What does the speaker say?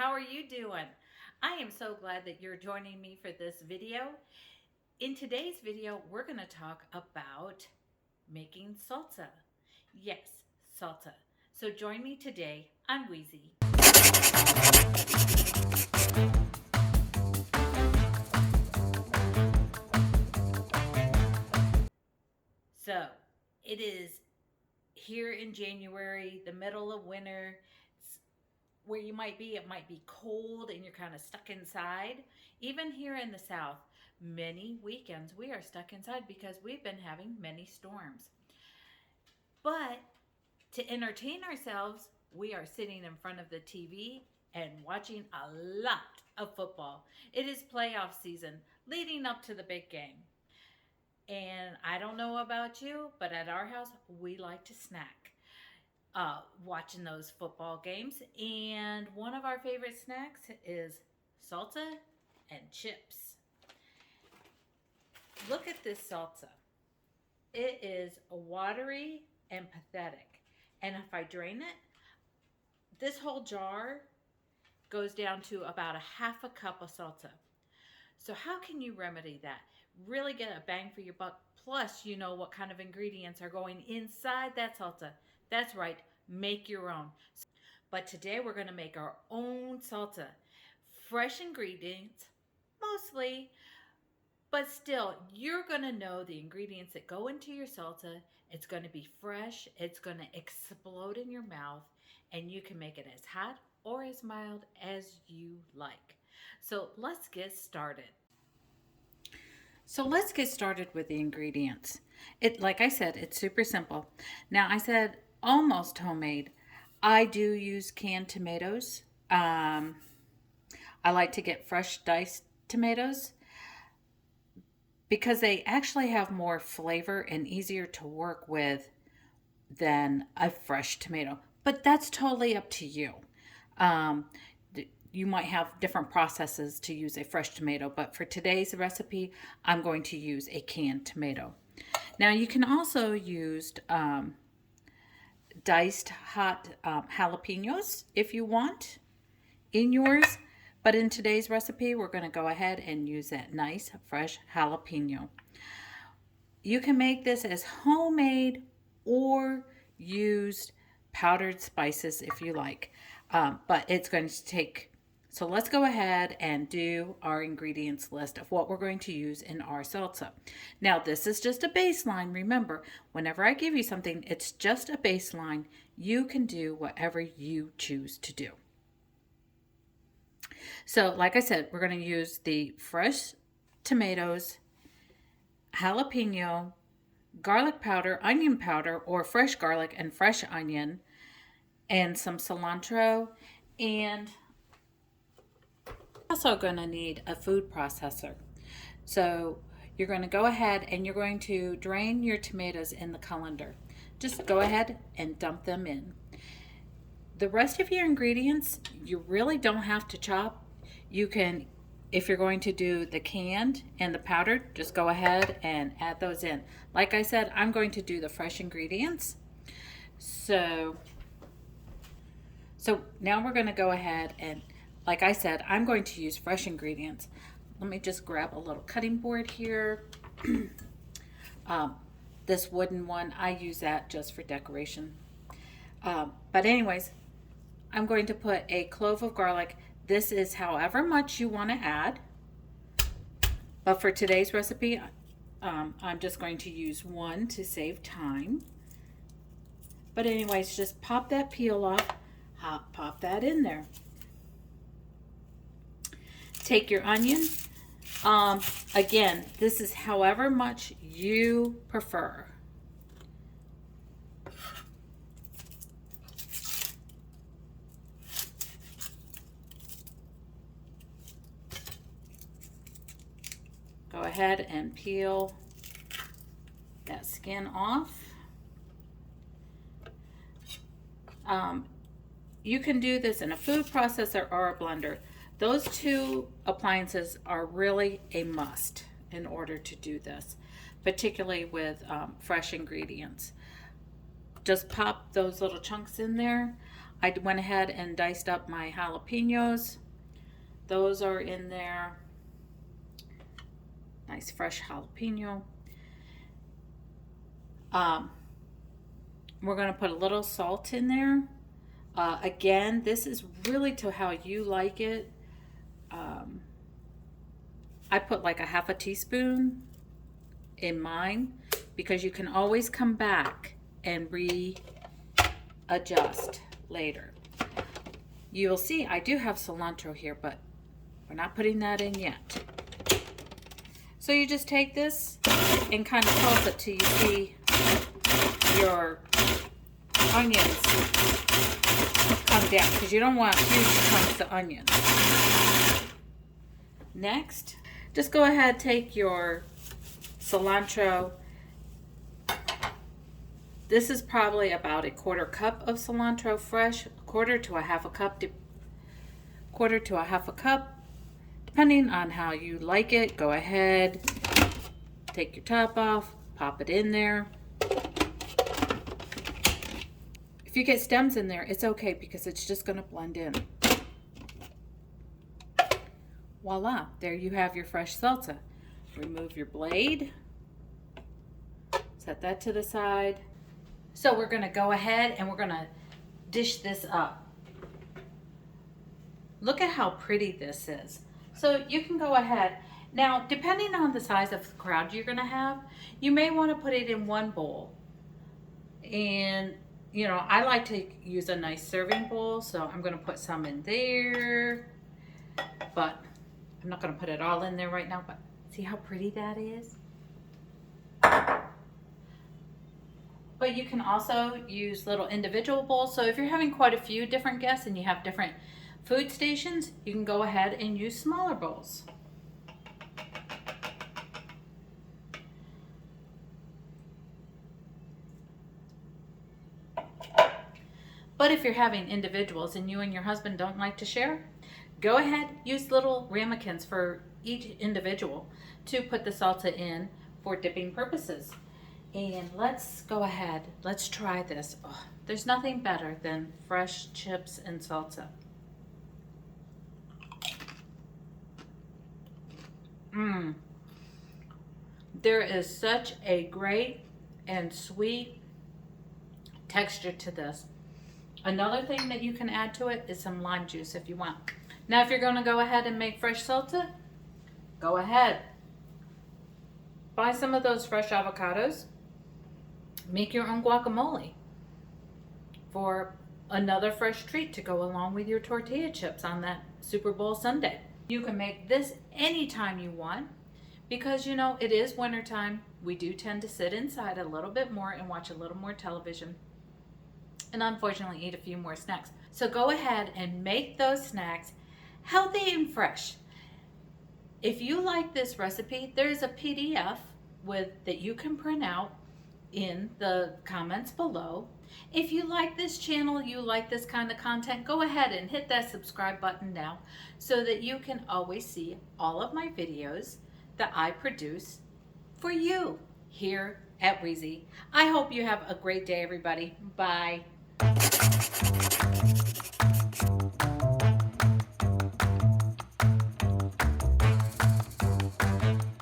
How are you doing? I am so glad that you're joining me for this video. In today's video, we're going to talk about making salsa. Yes, salsa. So join me today on Weezy. So it is here in January, the middle of winter. Where you might be, it might be cold and you're kind of stuck inside. Even here in the South, many weekends we are stuck inside because we've been having many storms. But to entertain ourselves, we are sitting in front of the TV and watching a lot of football. It is playoff season leading up to the big game. And I don't know about you, but at our house, we like to snack watching those football games. And one of our favorite snacks is salsa and chips. Look at this salsa. It is watery and pathetic. And if I drain it, this whole jar goes down to about a half a cup of salsa. So how can you remedy that? Really get a bang for your buck. Plus, you know what kind of ingredients are going inside that salsa. That's right, make your own. But today we're going to make our own salsa. Fresh ingredients, mostly, but still, you're going to know the ingredients that go into your salsa. It's going to be fresh, it's going to explode in your mouth, and you can make it as hot or as mild as you like. So let's get started. So let's get started with the ingredients. Like I said, it's super simple. Now I said almost homemade. I do use canned tomatoes. I like to get fresh diced tomatoes because they actually have more flavor and easier to work with than a fresh tomato. But that's totally up to you. Um, you might have different processes to use a fresh tomato, but for today's recipe, I'm going to use a canned tomato. Now you can also use diced hot jalapenos if you want in yours, but in today's recipe, we're going to go ahead and use that nice fresh jalapeno. You can make this as homemade or use powdered spices if you like, but it's going to take. So let's go ahead and do our ingredients list of what we're going to use in our salsa. Now this is just a baseline. Remember, whenever I give you something, it's just a baseline. You can do whatever you choose to do. So like I said, we're going to use the fresh tomatoes, jalapeno, garlic powder, onion powder, or fresh garlic and fresh onion, and some cilantro, and also going to need a food processor. So you're going to go ahead and you're going to drain your tomatoes in the colander. Just go ahead and dump them in. The rest of your ingredients, you really don't have to chop. You can, if you're going to do the canned and the powdered, just go ahead and add those in. Like I said, I'm going to do the fresh ingredients. So now we're going to go ahead and, like I said, I'm going to use fresh ingredients. Let me just grab a little cutting board here. This wooden one, I use that just for decoration. But anyways, I'm going to put a clove of garlic. This is however much you want to add. But for today's recipe, I'm just going to use one to save time. But anyways, just pop that peel off, pop that in there. Take your onion. Again, this is however much you prefer. Go ahead and peel that skin off. You can do this in a food processor or a blender. Those two appliances are really a must in order to do this, particularly with fresh ingredients. Just pop those little chunks in there. I went ahead and diced up my jalapenos. Those are in there. Nice fresh jalapeno. We're going to put a little salt in there. Again, this is really to how you like it. I put like a half a teaspoon in mine because you can always come back and readjust later. You'll see I do have cilantro here, but we're not putting that in yet. So you just take this and kind of pulse it till you see your onions come down, because you don't want huge chunks of onions. Next, just go ahead, take your cilantro. This is probably about a 1/4 cup of cilantro fresh, 1/4 to a half a cup, depending on how you like it. Go ahead, take your top off, pop it in there. If you get stems in there, it's okay because it's just going to blend in. Voila, there you have your fresh salsa. Remove your blade. Set that to the side. So we're going to go ahead and we're going to dish this up. Look at how pretty this is. So you can go ahead. Now, depending on the size of the crowd you're going to have, you may want to put it in one bowl. And you know, I like to use a nice serving bowl, so I'm going to put some in there, but I'm not going to put it all in there right now, but see how pretty that is? But you can also use little individual bowls, so if you're having quite a few different guests and you have different food stations, you can go ahead and use smaller bowls. But if you're having individuals and you and your husband don't like to share, go ahead, use little ramekins for each individual to put the salsa in for dipping purposes. And let's go ahead, let's try this. Oh, there's nothing better than fresh chips and salsa. There is such a great and sweet texture to this. Another thing that you can add to it is some lime juice if you want. Now, if you're going to go ahead and make fresh salsa, go ahead. Buy some of those fresh avocados. Make your own guacamole for another fresh treat to go along with your tortilla chips on that Super Bowl Sunday. You can make this anytime you want because, you know, it is wintertime. We do tend to sit inside a little bit more and watch a little more television, and unfortunately eat a few more snacks. So go ahead and make those snacks healthy and fresh. If you like this recipe, there's a PDF that you can print out in the comments below. If you like this channel, you like this kind of content, go ahead and hit that subscribe button now so that you can always see all of my videos that I produce for you here at Weezy. I hope you have a great day, everybody. Bye.